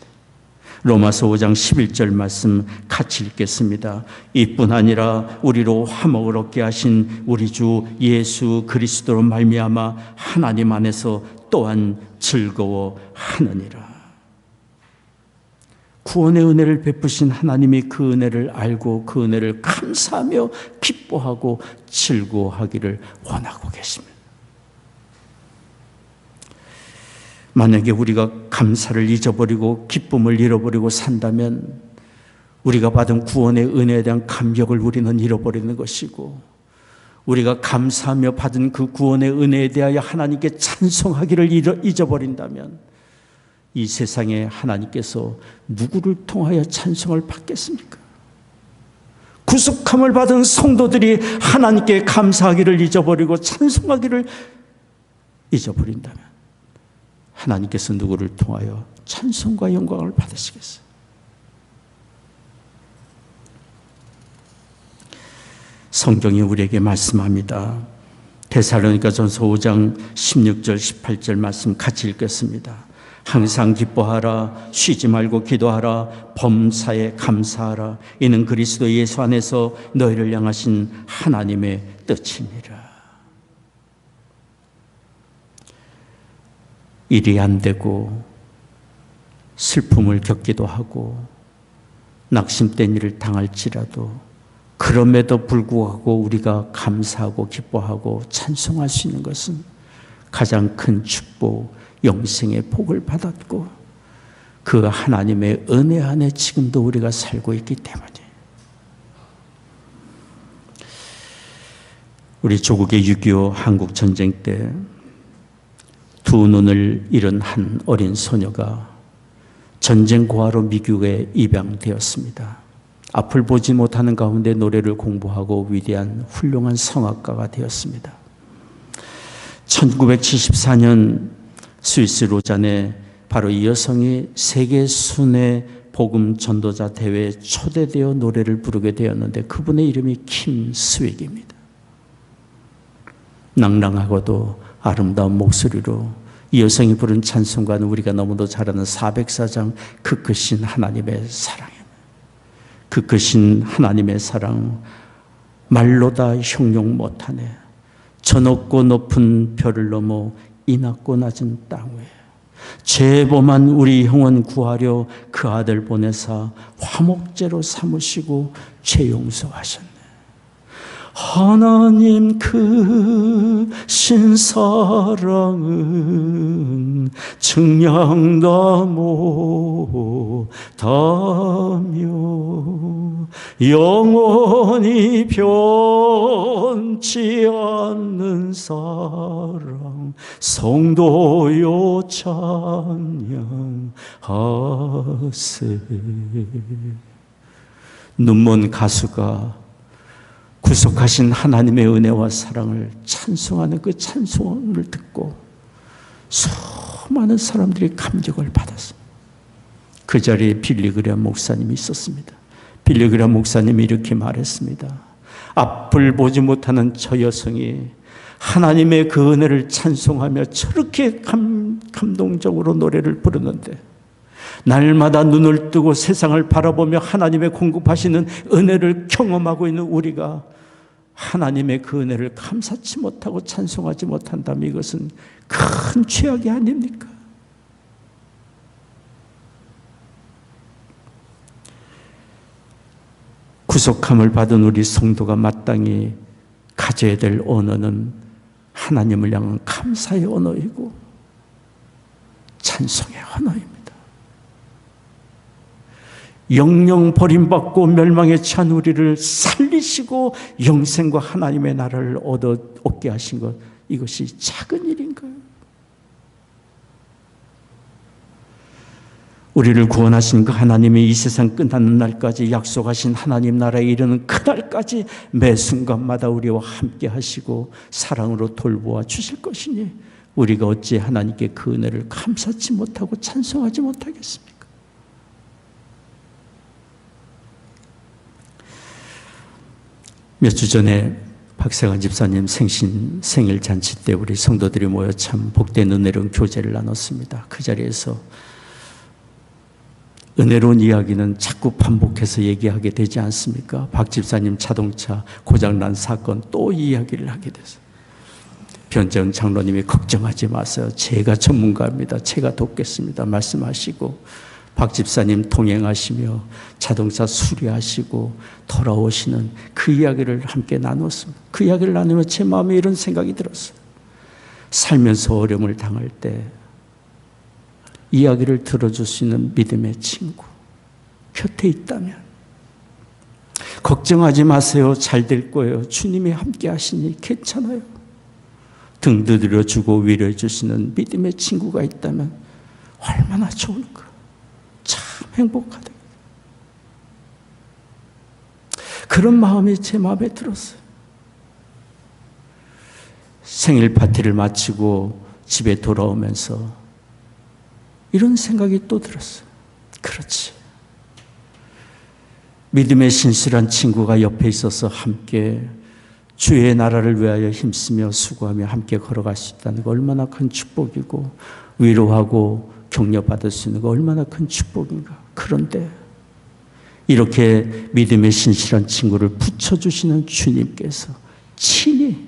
Speaker 1: 로마서 5장 11절 말씀 같이 읽겠습니다. 이뿐 아니라 우리로 화목을 얻게 하신 우리 주 예수 그리스도로 말미암아 하나님 안에서 또한 즐거워하느니라. 구원의 은혜를 베푸신 하나님이 그 은혜를 알고 그 은혜를 감사하며 기뻐하고 즐거워하기를 원하고 계십니다. 만약에 우리가 감사를 잊어버리고 기쁨을 잃어버리고 산다면 우리가 받은 구원의 은혜에 대한 감격을 우리는 잃어버리는 것이고, 우리가 감사하며 받은 그 구원의 은혜에 대하여 하나님께 찬송하기를 잊어버린다면 이 세상에 하나님께서 누구를 통하여 찬송을 받겠습니까? 구속함을 받은 성도들이 하나님께 감사하기를 잊어버리고 찬송하기를 잊어버린다면 하나님께서 누구를 통하여 찬송과 영광을 받으시겠어요? 성경이 우리에게 말씀합니다. 데살로니가전서 5장 16절 18절 말씀 같이 읽겠습니다. 항상 기뻐하라. 쉬지 말고 기도하라. 범사에 감사하라. 이는 그리스도 예수 안에서 너희를 향하신 하나님의 뜻이니라. 일이 안 되고 슬픔을 겪기도 하고 낙심된 일을 당할지라도 그럼에도 불구하고 우리가 감사하고 기뻐하고 찬송할 수 있는 것은 가장 큰 축복, 영생의 복을 받았고 그 하나님의 은혜 안에 지금도 우리가 살고 있기 때문이에요. 우리 조국의 6.25 한국전쟁 때 두 눈을 잃은 한 어린 소녀가 전쟁 고아로 미국에 입양되었습니다. 앞을 보지 못하는 가운데 노래를 공부하고 위대한 훌륭한 성악가가 되었습니다. 1974년 스위스 로잔에 바로 이 여성이 세계 순회 복음 전도자 대회에 초대되어 노래를 부르게 되었는데 그분의 이름이 김스윅입니다. 낭랑하고도 아름다운 목소리로 이 여성이 부른 찬송가는 우리가 너무도 잘 아는 404장 그 크신 하나님의 사랑입니다. 그 크신 하나님의 사랑 말로 다 형용 못하네. 저 높고 높은 별을 넘어 이 낮고 낮은 땅 위에 죄범한 우리 형은 구하려 그 아들 보내사 화목제로 삼으시고 죄 용서하셨네. 하나님 그 신사랑은 증량다 못하며 영원히 변치 않는 사랑 성도여 찬양하세. 눈먼 가수가 구속하신 하나님의 은혜와 사랑을 찬송하는 그 찬송을 듣고 수많은 사람들이 감격을 받았습니다. 그 자리에 빌리그레암 목사님이 있었습니다. 빌리그레암 목사님이 이렇게 말했습니다. 앞을 보지 못하는 저 여성이 하나님의 그 은혜를 찬송하며 저렇게 감동적으로 노래를 부르는데, 날마다 눈을 뜨고 세상을 바라보며 하나님의 공급하시는 은혜를 경험하고 있는 우리가 하나님의 그 은혜를 감사치 못하고 찬송하지 못한다면 이것은 큰 죄악이 아닙니까? 구속함을 받은 우리 성도가 마땅히 가져야 될 언어는 하나님을 향한 감사의 언어이고 찬송의 언어입니다. 영영 버림받고 멸망에 처한 우리를 살리시고 영생과 하나님의 나라를 얻게 하신 것, 이것이 작은 일인가요? 우리를 구원하신 그 하나님이 이 세상 끝나는 날까지 약속하신 하나님 나라에 이르는 그날까지 매 순간마다 우리와 함께 하시고 사랑으로 돌보아 주실 것이니 우리가 어찌 하나님께 그 은혜를 감사치 못하고 찬송하지 못하겠습니까? 몇 주 전에 박세관 집사님 생일 잔치 때 우리 성도들이 모여 참 복된 은혜로운 교제를 나눴습니다. 그 자리에서 은혜로운 이야기는 자꾸 반복해서 얘기하게 되지 않습니까? 박 집사님 자동차 고장난 사건 또 이야기를 하게 돼서 변재훈 장로님이 걱정하지 마세요. 제가 전문가입니다. 제가 돕겠습니다. 말씀하시고 박 집사님 동행하시며 자동차 수리하시고 돌아오시는 그 이야기를 함께 나눴습니다. 그 이야기를 나누면 제 마음에 이런 생각이 들었어요. 살면서 어려움을 당할 때 이야기를 들어줄 수 있는 믿음의 친구 곁에 있다면 걱정하지 마세요. 잘 될 거예요. 주님이 함께 하시니 괜찮아요. 등 두드려주고 위로해 주시는 믿음의 친구가 있다면 얼마나 좋을까. 참 행복하다. 그런 마음이 제 마음에 들었어요. 생일 파티를 마치고 집에 돌아오면서 이런 생각이 또 들었어요. 그렇지. 믿음의 신실한 친구가 옆에 있어서 함께 주의 나라를 위하여 힘쓰며 수고하며 함께 걸어갈 수 있다는 거 얼마나 큰 축복이고 위로하고 격려받을 수 있는 거 얼마나 큰 축복인가. 그런데 이렇게 믿음의 신실한 친구를 붙여주시는 주님께서 친히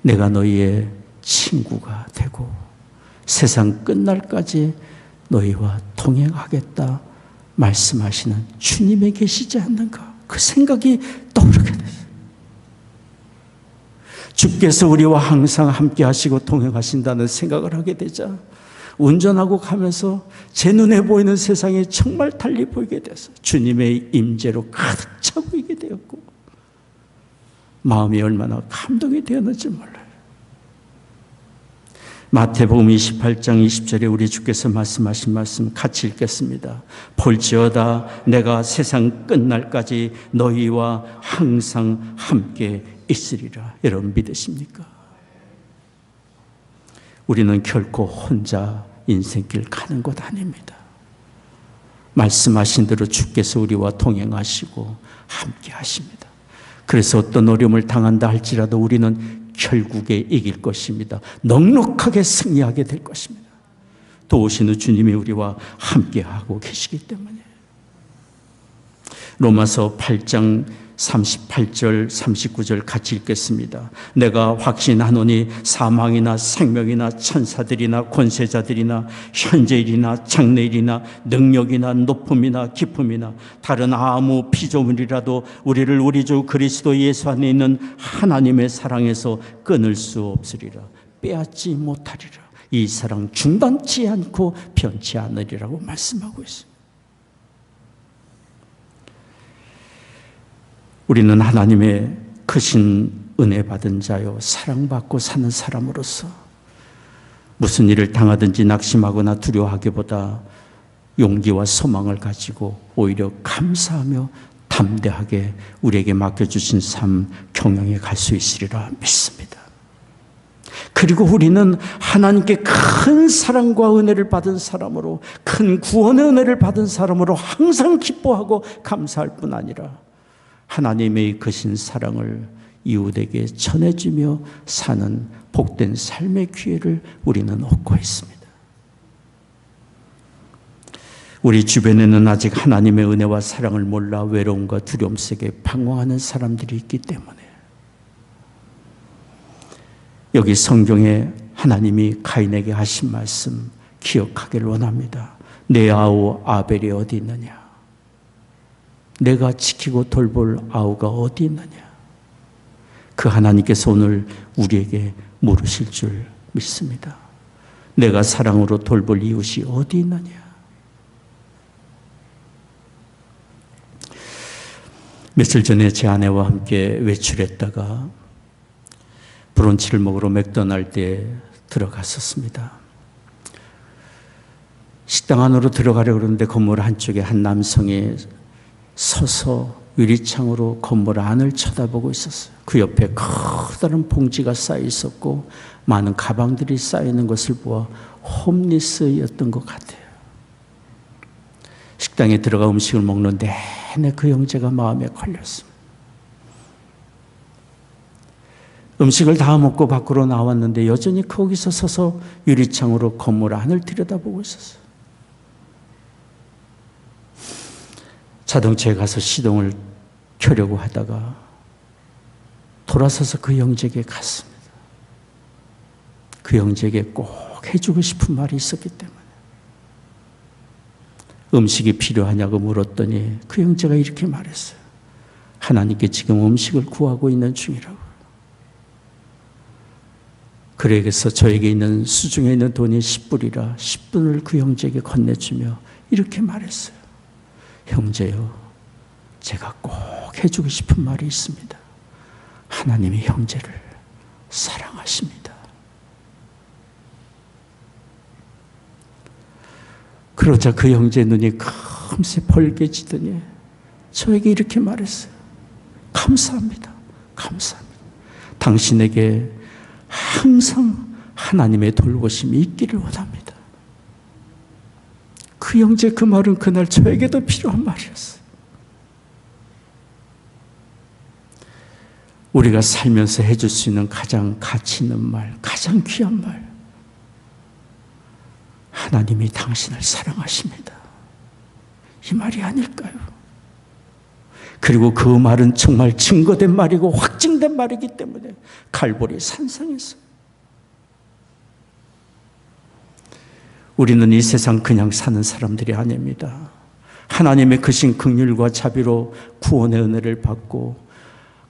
Speaker 1: 내가 너희의 친구가 되고 세상 끝날까지 너희와 동행하겠다 말씀하시는 주님에 계시지 않는가. 그 생각이 떠오르게 됐어요. 주께서 우리와 항상 함께 하시고 동행하신다는 생각을 하게 되자 운전하고 가면서 제 눈에 보이는 세상이 정말 달리 보이게 됐어요. 주님의 임재로 가득 차 보이게 되었고 마음이 얼마나 감동이 되었는지 몰라요. 마태복음 28장 20절에 우리 주께서 말씀하신 말씀 같이 읽겠습니다. 볼지어다 내가 세상 끝날까지 너희와 항상 함께 있으리라. 여러분 믿으십니까? 우리는 결코 혼자 인생길 가는 것 아닙니다. 말씀하신 대로 주께서 우리와 동행하시고 함께 하십니다. 그래서 어떤 어려움을 당한다 할지라도 우리는 결국에 이길 것입니다. 넉넉하게 승리하게 될 것입니다. 도우시는 주님이 우리와 함께하고 계시기 때문에 로마서 8장 38절 39절 같이 읽겠습니다. 내가 확신하노니 사망이나 생명이나 천사들이나 권세자들이나 현재일이나 장래일이나 능력이나 높음이나 깊음이나 다른 아무 피조물이라도 우리를 우리 주 그리스도 예수 안에 있는 하나님의 사랑에서 끊을 수 없으리라. 빼앗지 못하리라. 이 사랑 중단치 않고 변치 않으리라고 말씀하고 있습니다. 우리는 하나님의 크신 은혜 받은 자요 사랑받고 사는 사람으로서 무슨 일을 당하든지 낙심하거나 두려워하기보다 용기와 소망을 가지고 오히려 감사하며 담대하게 우리에게 맡겨주신 삶 경영해 갈 수 있으리라 믿습니다. 그리고 우리는 하나님께 큰 사랑과 은혜를 받은 사람으로, 큰 구원의 은혜를 받은 사람으로 항상 기뻐하고 감사할 뿐 아니라 하나님의 크신 사랑을 이웃에게 전해주며 사는 복된 삶의 기회를 우리는 얻고 있습니다. 우리 주변에는 아직 하나님의 은혜와 사랑을 몰라 외로움과 두려움 속에 방황하는 사람들이 있기 때문에 여기 성경에 하나님이 가인에게 하신 말씀 기억하기를 원합니다. 내 아우 아벨이 어디 있느냐? 내가 지키고 돌볼 아우가 어디 있느냐? 그 하나님께서 오늘 우리에게 물으실 줄 믿습니다. 내가 사랑으로 돌볼 이웃이 어디 있느냐? 며칠 전에 제 아내와 함께 외출했다가 브런치를 먹으러 맥도날드에 들어갔었습니다. 식당 안으로 들어가려고 그러는데 건물 한쪽에 한 남성이 서서 유리창으로 건물 안을 쳐다보고 있었어요. 그 옆에 커다란 봉지가 쌓여 있었고 많은 가방들이 쌓여 있는 것을 보아 홈리스였던 것 같아요. 식당에 들어가 음식을 먹는 내내 그 형제가 마음에 걸렸습니다. 음식을 다 먹고 밖으로 나왔는데 여전히 거기서 서서 유리창으로 건물 안을 들여다보고 있었어요. 자동차에 가서 시동을 켜려고 하다가 돌아서서 그 형제에게 갔습니다. 그 형제에게 꼭 해주고 싶은 말이 있었기 때문에. 음식이 필요하냐고 물었더니 그 형제가 이렇게 말했어요. 하나님께 지금 음식을 구하고 있는 중이라고. 그래서 저에게 있는 수중에 있는 돈이 10불이라 10분을 그 형제에게 건네주며 이렇게 말했어요. 형제요, 제가 꼭 해주고 싶은 말이 있습니다. 하나님이 형제를 사랑하십니다. 그러자 그 형제의 눈이 금세 벌개지더니 저에게 이렇게 말했어요. 감사합니다. 감사합니다. 당신에게 항상 하나님의 돌보심이 있기를 원합니다. 그 형제 그 말은 그날 저에게도 필요한 말이었어요. 우리가 살면서 해줄 수 있는 가장 가치 있는 말, 가장 귀한 말. 하나님이 당신을 사랑하십니다. 이 말이 아닐까요? 그리고 그 말은 정말 증거된 말이고 확증된 말이기 때문에 갈보리 산상에서 우리는 이 세상 그냥 사는 사람들이 아닙니다. 하나님의 크신 긍휼과 자비로 구원의 은혜를 받고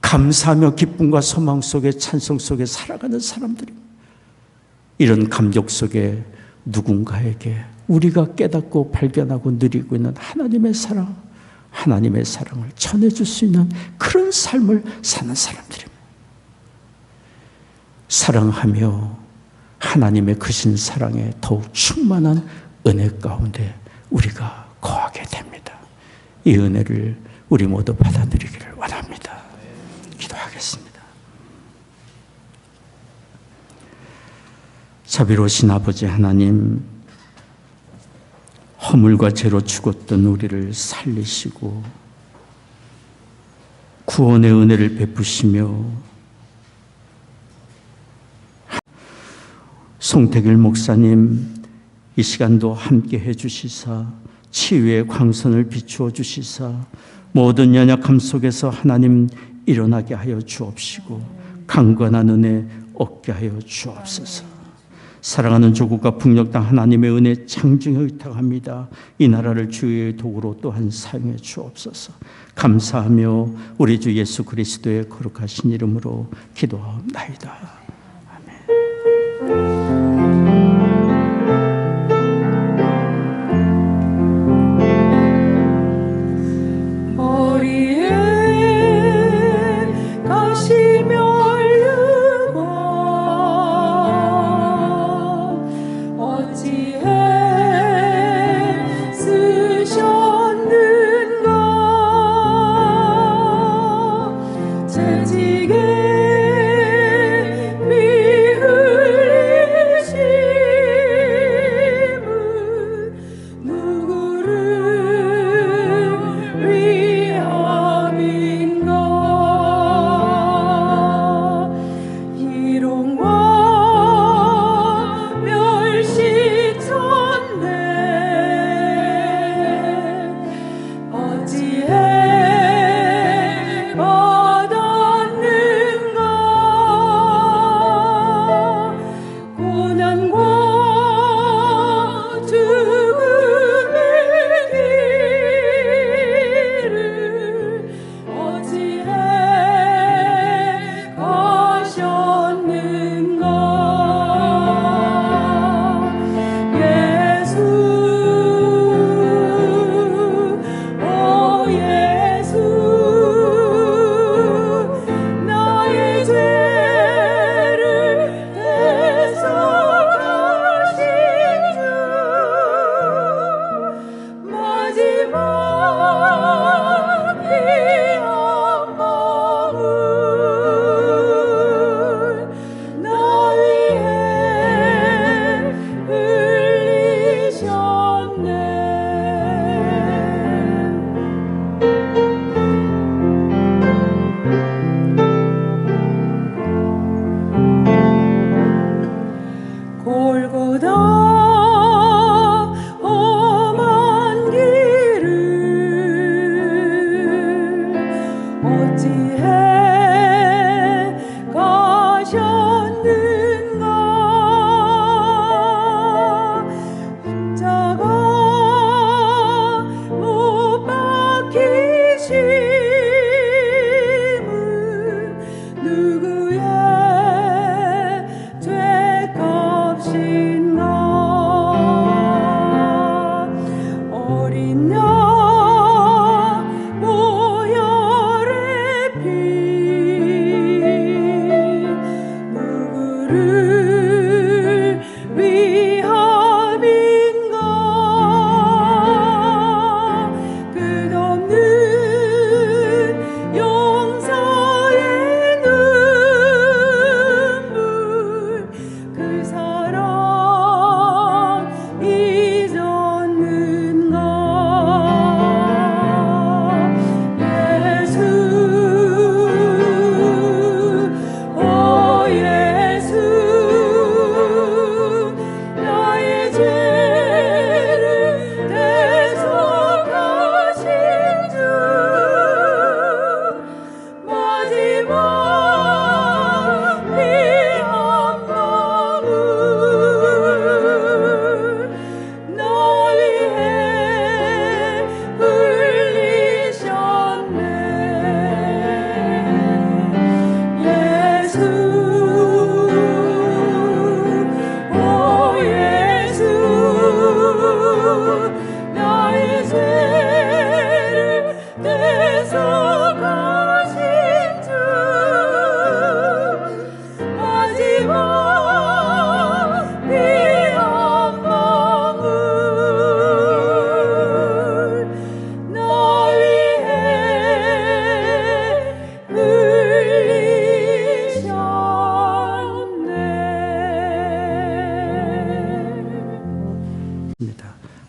Speaker 1: 감사하며 기쁨과 소망 속에 찬송 속에 살아가는 사람들입니다. 이런 감격 속에 누군가에게 우리가 깨닫고 발견하고 누리고 있는 하나님의 사랑, 하나님의 사랑을 전해줄 수 있는 그런 삶을 사는 사람들입니다. 사랑하며 하나님의 크신 사랑에 더욱 충만한 은혜 가운데 우리가 거하게 됩니다. 이 은혜를 우리 모두 받아들이기를 원합니다. 기도하겠습니다. 자비로우신 아버지 하나님, 허물과 죄로 죽었던 우리를 살리시고 구원의 은혜를 베푸시며 송태길 목사님 이 시간도 함께 해주시사 치유의 광선을 비추어 주시사 모든 연약함 속에서 하나님 일어나게 하여 주옵시고 강건한 은혜 얻게 하여 주옵소서. 사랑하는 조국과 북녘 땅 하나님의 은혜 창증에 의탁합니다. 이 나라를 주의 도구로 또한 사용해 주옵소서. 감사하며 우리 주 예수 그리스도의 거룩하신 이름으로 기도하옵나이다. 아멘.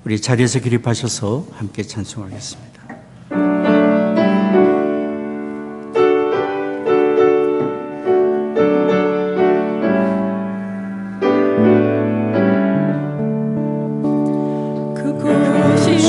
Speaker 1: 우리 자리에서 기립하셔서 함께 찬송하겠습니다.
Speaker 4: 그것이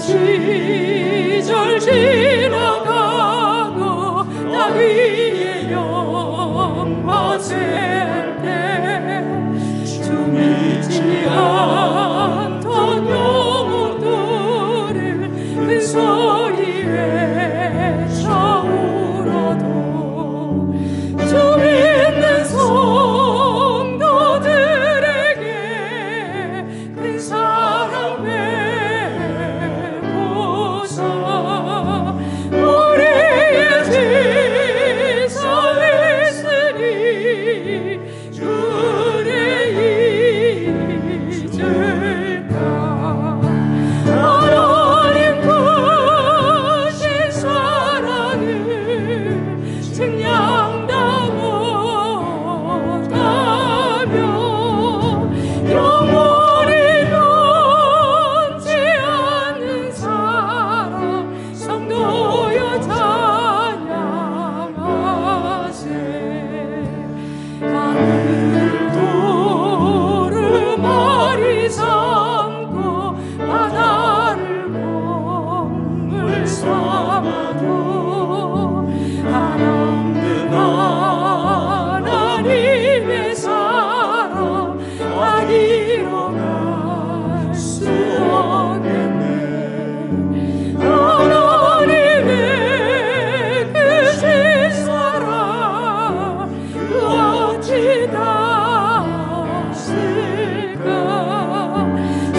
Speaker 4: 시절 지나가고 나 위에 영화 셀때 주미지 않던 영혼들을 큰 소리에 차오라도 주 믿는 성도들에게 큰 사랑 베푸사 우리의 지 살리시니 주를 잊을까 하나님 크신 사랑을 증량다 못하며 영원히 변치 않는 사랑 성도여 찬양하세 하늘 도르마리 삼고 바다를 공물 삼아도 하나님 하나님의 사랑 아니로 갈 수 없겠네 하나님의 크신 사랑 어찌 닿았을까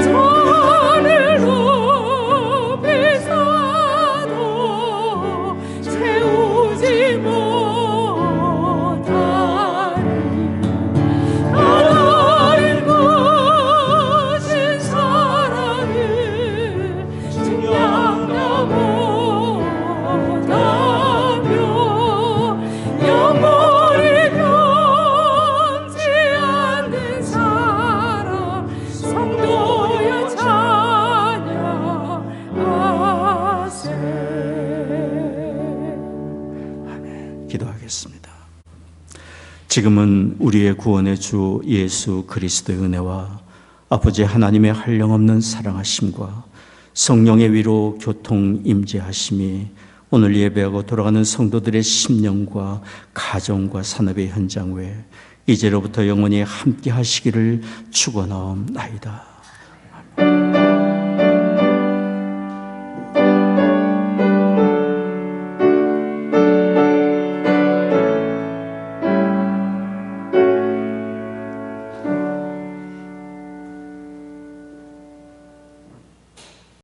Speaker 4: 산을 높이 쌓아도 채우지 못하리 하나님 크신 사랑을 증량다 못하며 영원히 변치 않는 사랑 성도여 찬양하세.
Speaker 1: 기도하겠습니다. 지금은 우리의 구원의 주 예수 그리스도의 은혜와 아버지 하나님의 한량없는 사랑하심과 성령의 위로 교통 임재하심이 오늘 예배하고 돌아가는 성도들의 심령과 가정과 산업의 현장 외에 이제로부터 영원히 함께 하시기를 축원하옵나이다.